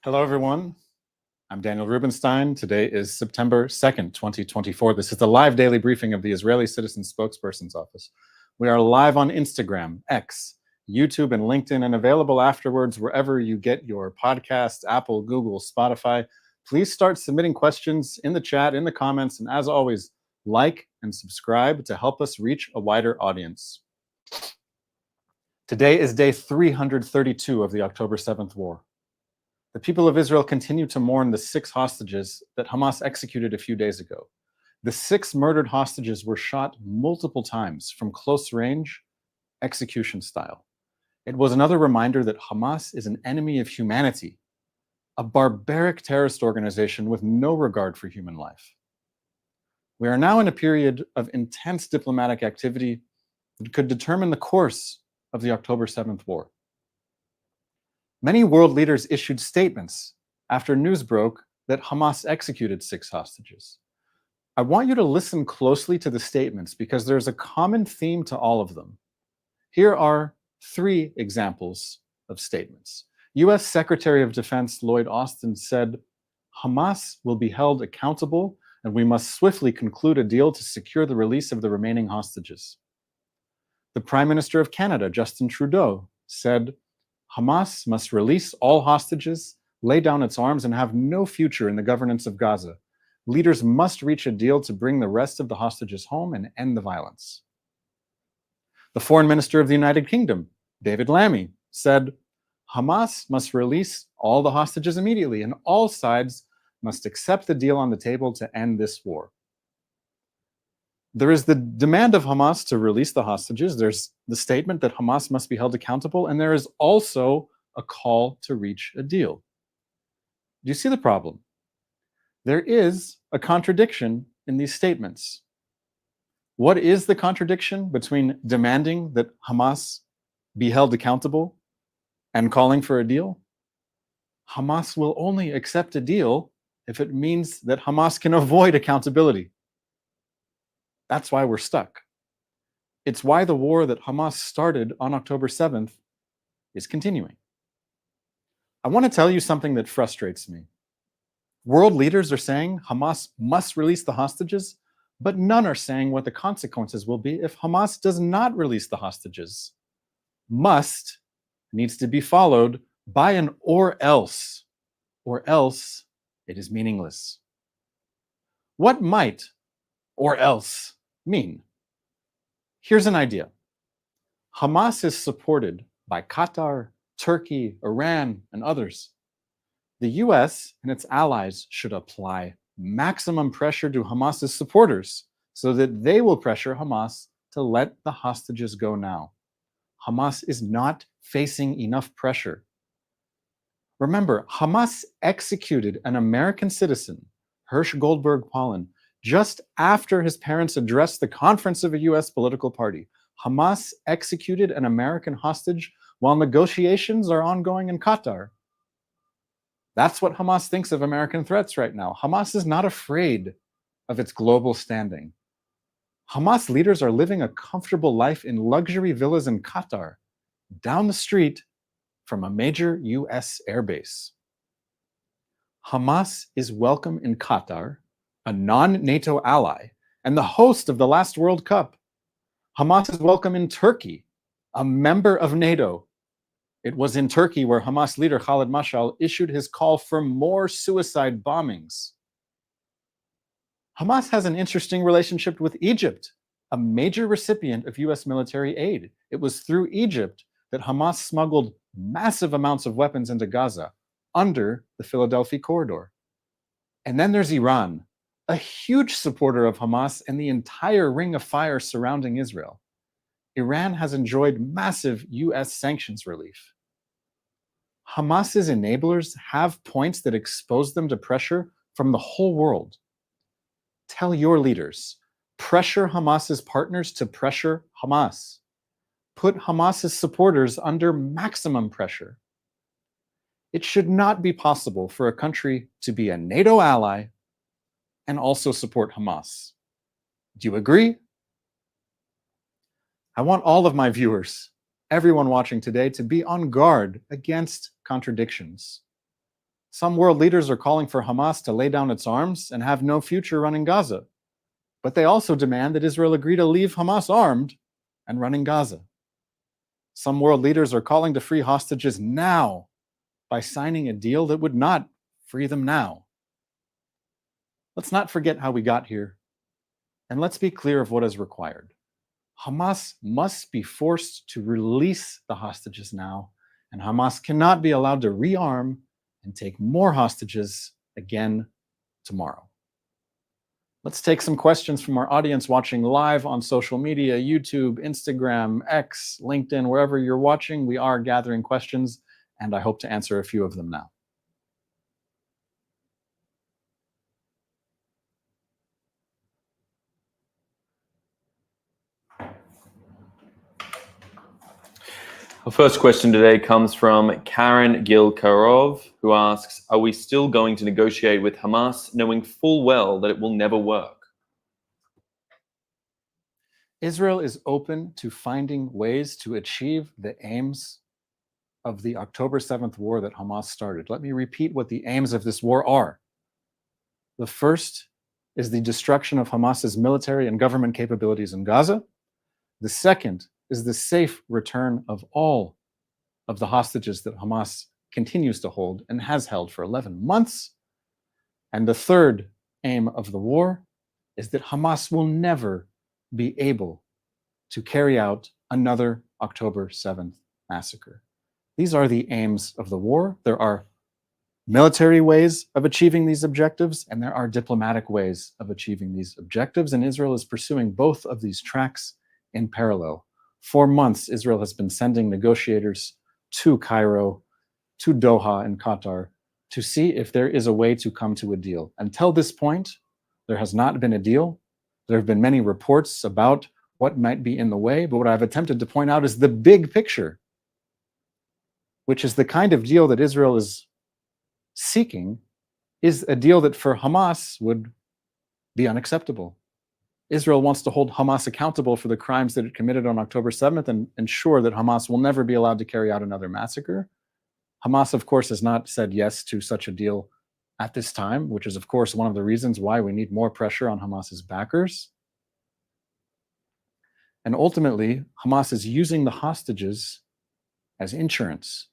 Hello, everyone. I'm Daniel Rubenstein. Today is September 2nd, 2024. This is the live daily briefing of the Israeli Citizens Spokesperson's office. We are live on Instagram, X, YouTube, and LinkedIn, and available afterwards wherever you get your podcasts, Apple, Google, Spotify. Please start submitting questions in the chat, in the comments, and as always, like and subscribe to help us reach a wider audience. Today is day 332 of the October 7th war. The people of Israel continue to mourn the 6 hostages that Hamas executed a few days ago. The 6 murdered hostages were shot multiple times from close range, execution style. It was another reminder that Hamas is an enemy of humanity, a barbaric terrorist organization with no regard for human life. We are now in a period of intense diplomatic activity that could determine the course of the October 7th war. Many world leaders issued statements after news broke that Hamas executed 6 hostages. I want you to listen closely to the statements because there's a common theme to all of them. Here are 3 examples of statements. US Secretary of Defense Lloyd Austin said, "Hamas will be held accountable and we must swiftly conclude a deal to secure the release of the remaining hostages." The Prime Minister of Canada, Justin Trudeau, said, "Hamas must release all hostages, lay down its arms, and have no future in the governance of Gaza. Leaders must reach a deal to bring the rest of the hostages home and end the violence." The Foreign Minister of the United Kingdom, David Lammy, said, "Hamas must release all the hostages immediately, and all sides must accept the deal on the table to end this war." There is the demand of Hamas to release the hostages. There's the statement that Hamas must be held accountable, and there is also a call to reach a deal. Do you see the problem? There is a contradiction in these statements. What is the contradiction between demanding that Hamas be held accountable and calling for a deal? Hamas will only accept a deal if it means that Hamas can avoid accountability. That's why we're stuck. It's why the war that Hamas started on October 7th is continuing. I want to tell you something that frustrates me. World leaders are saying Hamas must release the hostages, but none are saying what the consequences will be if Hamas does not release the hostages. Must needs to be followed by an or else it is meaningless. What might or else mean? Here's an idea. Hamas is supported by Qatar, Turkey, Iran, and others. The US and its allies should apply maximum pressure to Hamas's supporters so that they will pressure Hamas to let the hostages go now. Hamas is not facing enough pressure. Remember, Hamas executed an American citizen, Hirsch Goldberg Pollen, just after his parents addressed the conference of a US political party. Hamas executed an American hostage while negotiations are ongoing in Qatar. That's what Hamas thinks of American threats right now. Hamas is not afraid of its global standing. Hamas leaders are living a comfortable life in luxury villas in Qatar, down the street from a major US airbase. Hamas is welcome in Qatar, a non-NATO ally, and the host of the last World Cup. Hamas is welcome in Turkey, a member of NATO. It was in Turkey where Hamas leader Khalid Mashal issued his call for more suicide bombings. Hamas has an interesting relationship with Egypt, a major recipient of US military aid. It was through Egypt that Hamas smuggled massive amounts of weapons into Gaza under the Philadelphia corridor. And then there's Iran, a huge supporter of Hamas and the entire ring of fire surrounding Israel. Iran has enjoyed massive US sanctions relief. Hamas's enablers have points that expose them to pressure from the whole world. Tell your leaders, pressure Hamas's partners to pressure Hamas. Put Hamas's supporters under maximum pressure. It should not be possible for a country to be a NATO ally and also support Hamas. Do you agree? I want all of my viewers, everyone watching today, to be on guard against contradictions. Some world leaders are calling for Hamas to lay down its arms and have no future running Gaza. But they also demand that Israel agree to leave Hamas armed and running Gaza. Some world leaders are calling to free hostages now by signing a deal that would not free them now. Let's not forget how we got here, and let's be clear of what is required. Hamas must be forced to release the hostages now, and Hamas cannot be allowed to rearm and take more hostages again tomorrow. Let's take some questions from our audience watching live on social media, YouTube, Instagram, X, LinkedIn, wherever you're watching. We are gathering questions, and I hope to answer a few of them now. Our first question today comes from Karen Gilkarov, who asks, are we still going to negotiate with Hamas knowing full well that it will never work? Israel is open to finding ways to achieve the aims of the October 7th war that Hamas started. Let me repeat what the aims of this war are. The first is the destruction of Hamas's military and government capabilities in Gaza. The second is the safe return of all of the hostages that Hamas continues to hold and has held for 11 months. And the third aim of the war is that Hamas will never be able to carry out another October 7th massacre. These are the aims of the war. There are military ways of achieving these objectives, and there are diplomatic ways of achieving these objectives, and Israel is pursuing both of these tracks in parallel. For months, Israel has been sending negotiators to Cairo, to Doha in Qatar, to see if there is a way to come to a deal. Until this point, there has not been a deal. There have been many reports about what might be in the way, but what I've attempted to point out is the big picture, which is the kind of deal that Israel is seeking, is a deal that for Hamas would be unacceptable. Israel wants to hold Hamas accountable for the crimes that it committed on October 7th and ensure that Hamas will never be allowed to carry out another massacre. Hamas, of course, has not said yes to such a deal at this time, which is, of course, one of the reasons why we need more pressure on Hamas's backers. And ultimately, Hamas is using the hostages as insurance.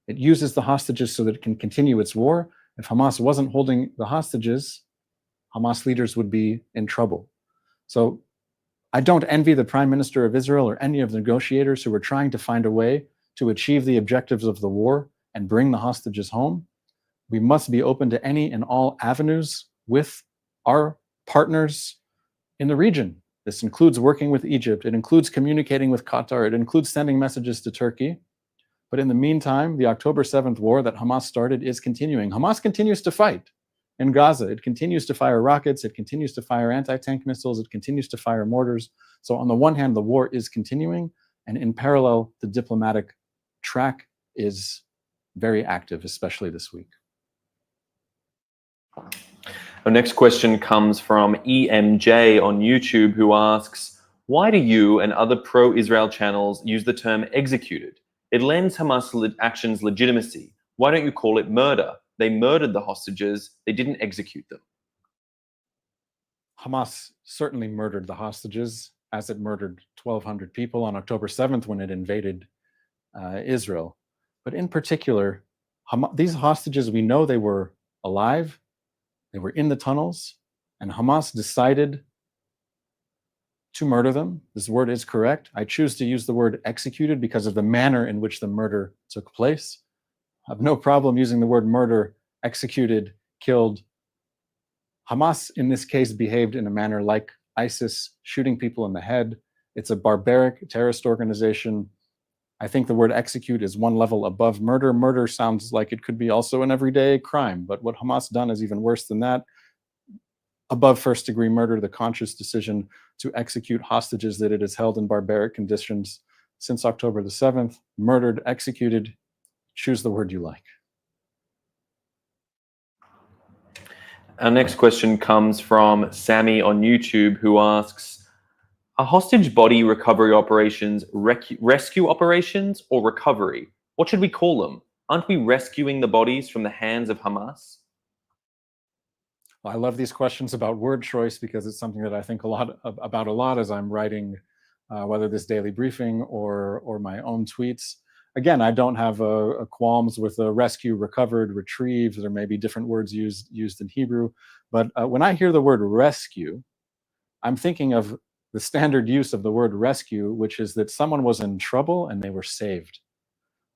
It uses the hostages so that it can continue its war. If Hamas wasn't holding the hostages, Hamas leaders would be in trouble. So I don't envy the Prime Minister of Israel or any of the negotiators who are trying to find a way to achieve the objectives of the war and bring the hostages home. We must be open to any and all avenues with our partners in the region. This includes working with Egypt. It includes communicating with Qatar. It includes sending messages to Turkey. But in the meantime, the October 7th war that Hamas started is continuing. Hamas continues to fight in Gaza. It continues to fire rockets. It continues to fire anti-tank missiles. It continues to fire mortars. So on the one hand, the war is continuing. And in parallel, the diplomatic track is very active, especially this week. Our next question comes from EMJ on YouTube, who asks, why do you and other pro-Israel channels use the term executed? It lends Hamas actions legitimacy. Why don't you call it murder? They murdered the hostages. They didn't execute them. Hamas certainly murdered the hostages, as it murdered 1,200 people on October 7th when it invaded Israel. But in particular, these hostages, we know they were alive. They were in the tunnels, and Hamas decided to murder them. This word is correct. I choose to use the word executed because of the manner in which the murder took place. I have no problem using the word murder, executed, killed. Hamas, in this case, behaved in a manner like ISIS, shooting people in the head. It's a barbaric terrorist organization. I think the word execute is one level above murder. Murder sounds like it could be also an everyday crime, but what Hamas done is even worse than that. Above first-degree murder, the conscious decision to execute hostages that it has held in barbaric conditions since October the 7th, murdered, executed. Choose the word you like. Our next question comes from Sammy on YouTube, who asks, are hostage body recovery operations rescue operations or recovery? What should we call them? Aren't we rescuing the bodies from the hands of Hamas? Well, I love these questions about word choice because it's something that I think about a lot as I'm writing, whether this daily briefing or my own tweets. Again, I don't have a qualms with rescue, recovered, retrieved. There may be different words used in Hebrew, but when I hear the word rescue, I'm thinking of the standard use of the word rescue, which is that someone was in trouble and they were saved.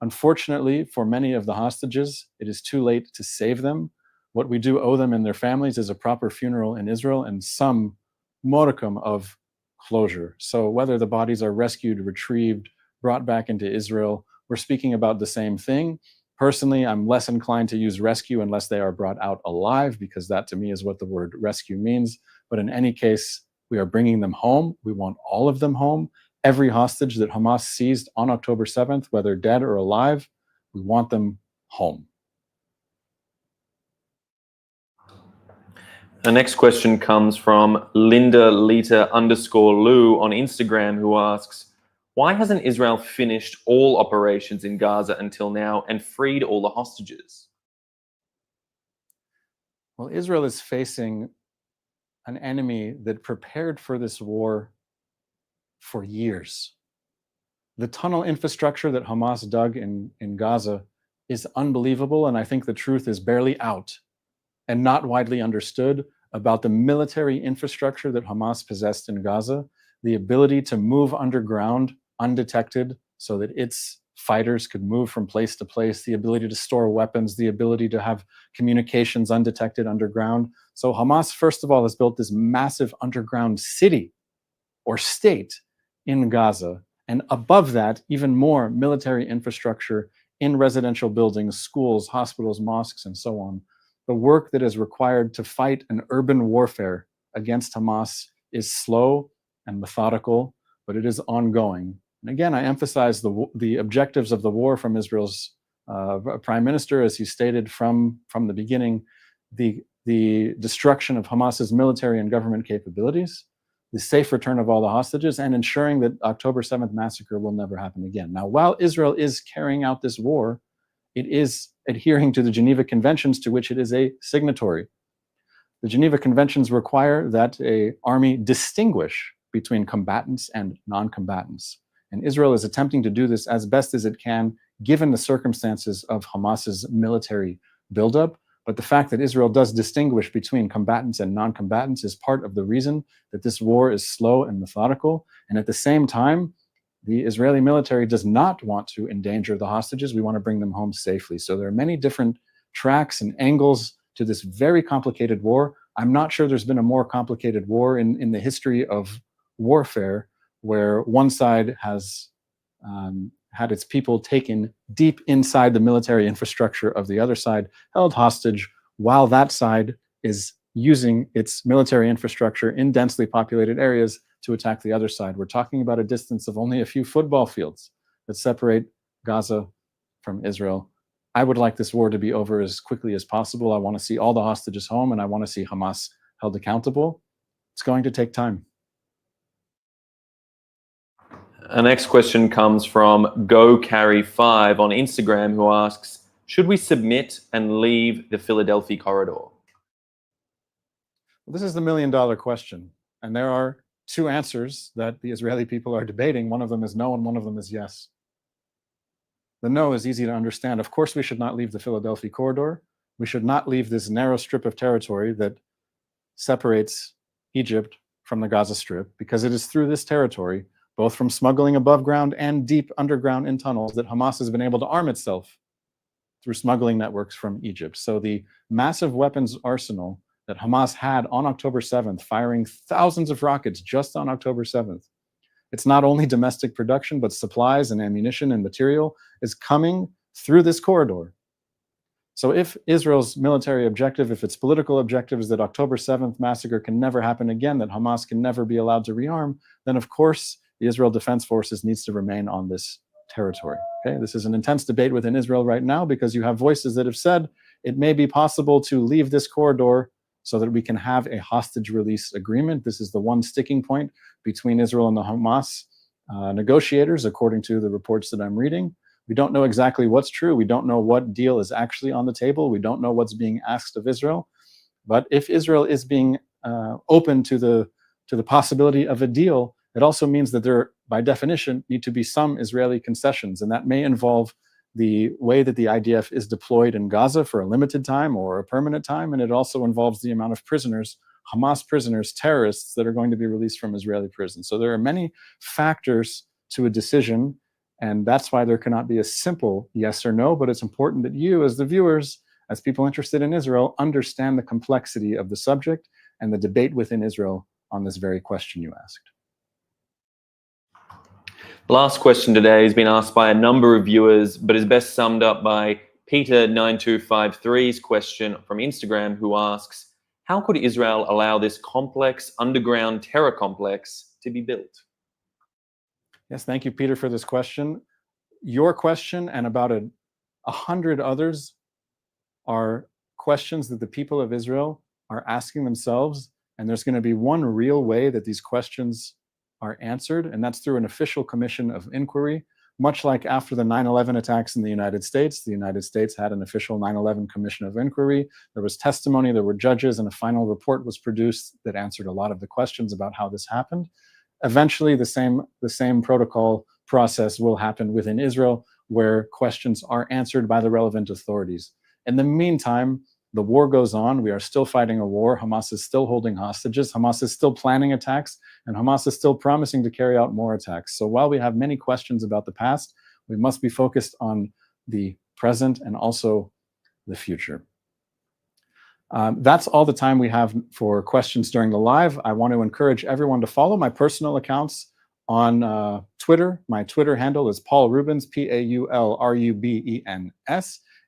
Unfortunately, for many of the hostages, it is too late to save them. What we do owe them and their families is a proper funeral in Israel and some modicum of closure. So whether the bodies are rescued, retrieved, brought back into Israel, we're speaking about the same thing. Personally, I'm less inclined to use rescue unless they are brought out alive, because that to me is what the word rescue means. But in any case, we are bringing them home. We want all of them home. Every hostage that Hamas seized on October 7th, whether dead or alive, we want them home. The next question comes from Linda_Lita_Lou on Instagram, who asks, why hasn't Israel finished all operations in Gaza until now and freed all the hostages? Well, Israel is facing an enemy that prepared for this war for years. The tunnel infrastructure that Hamas dug in Gaza is unbelievable, and I think the truth is barely out and not widely understood about the military infrastructure that Hamas possessed in Gaza, the ability to move underground undetected so that its fighters could move from place to place, the ability to store weapons, the ability to have communications undetected underground. So Hamas, first of all, has built this massive underground city or state in Gaza. And above that, even more military infrastructure in residential buildings, schools, hospitals, mosques, and so on. The work that is required to fight an urban warfare against Hamas is slow and methodical, but it is ongoing. And again, I emphasize the objectives of the war from Israel's prime minister, as he stated from the beginning, the destruction of Hamas's military and government capabilities, the safe return of all the hostages, and ensuring that October 7th massacre will never happen again. Now, while Israel is carrying out this war, it is adhering to the Geneva Conventions, to which it is a signatory. The Geneva Conventions require that an army distinguish between combatants and non-combatants. And Israel is attempting to do this as best as it can, given the circumstances of Hamas's military buildup. But the fact that Israel does distinguish between combatants and non-combatants is part of the reason that this war is slow and methodical. And at the same time, the Israeli military does not want to endanger the hostages. We want to bring them home safely. So there are many different tracks and angles to this very complicated war. I'm not sure there's been a more complicated war in the history of warfare, where one side has had its people taken deep inside the military infrastructure of the other side, held hostage, while that side is using its military infrastructure in densely populated areas to attack the other side. We're talking about a distance of only a few football fields that separate Gaza from Israel. I would like this war to be over as quickly as possible. I want to see all the hostages home, and I want to see Hamas held accountable. It's going to take time. Our next question comes from GoCarry5 on Instagram, who asks, should we submit and leave the Philadelphia corridor? Well, this is the million-dollar question, and there are two answers that the Israeli people are debating. One of them is no, and one of them is yes. The no is easy to understand. Of course, we should not leave the Philadelphia corridor. We should not leave this narrow strip of territory that separates Egypt from the Gaza Strip, because it is through this territory, both from smuggling above ground and deep underground in tunnels, that Hamas has been able to arm itself through smuggling networks from Egypt. So the massive weapons arsenal that Hamas had on October 7th, firing thousands of rockets just on October 7th, it's not only domestic production, but supplies and ammunition and material is coming through this corridor. So if Israel's military objective, if its political objective is that October 7th massacre can never happen again, that Hamas can never be allowed to rearm, then of course the Israel Defense Forces needs to remain on this territory. Okay, this is an intense debate within Israel right now, because you have voices that have said it may be possible to leave this corridor so that we can have a hostage release agreement. This is the one sticking point between Israel and the Hamas negotiators, according to the reports that I'm reading. We don't know exactly what's true. We don't know what deal is actually on the table. We don't know what's being asked of Israel. But if Israel is being open to the possibility of a deal, it also means that there, by definition, need to be some Israeli concessions, and that may involve the way that the IDF is deployed in Gaza for a limited time or a permanent time, and it also involves the amount of prisoners, Hamas prisoners, terrorists that are going to be released from Israeli prisons. So there are many factors to a decision, and that's why there cannot be a simple yes or no, but it's important that you, as the viewers, as people interested in Israel, understand the complexity of the subject and the debate within Israel on this very question you asked. The last question today has been asked by a number of viewers, but is best summed up by Peter9253's question from Instagram, who asks, how could Israel allow this complex underground terror complex to be built? Yes, thank you, Peter, for this question. Your question and about 100 others are questions that the people of Israel are asking themselves, and there's going to be one real way that these questions are answered, and that's through an official commission of inquiry. Much like after the 9/11 attacks in the United States had an official 9/11 commission of inquiry. There was testimony, there were judges, and a final report was produced that answered a lot of the questions about how this happened. Eventually, the same protocol process will happen within Israel, where questions are answered by the relevant authorities. In the meantime, the war goes on. We are still fighting a war. Hamas is still holding hostages. Hamas is still planning attacks, and Hamas is still promising to carry out more attacks. So while we have many questions about the past, we must be focused on the present and also the future. That's all the time we have for questions during the live. I want to encourage everyone to follow my personal accounts on Twitter. My Twitter handle is Paul Rubens, Paulrubens.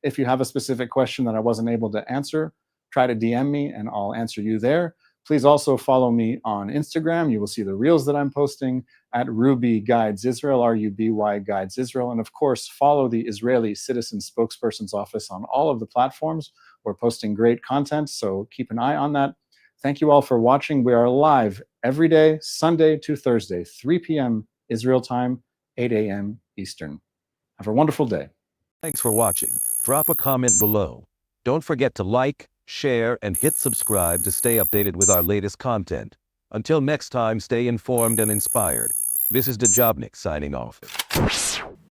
If you have a specific question that I wasn't able to answer, try to DM me and I'll answer you there. Please also follow me on Instagram. You will see the reels that I'm posting at Ruby Guides Israel, RUBY Guides Israel. And of course, follow the Israeli Citizens Spokesperson's office on all of the platforms. We're posting great content, so keep an eye on that. Thank you all for watching. We are live every day, Sunday to Thursday, 3 p.m. Israel time, 8 a.m. Eastern. Have a wonderful day. Thanks for watching. Drop a comment below. Don't forget to like, share, and hit subscribe to stay updated with our latest content. Until next time, stay informed and inspired. This is Dejobnik signing off.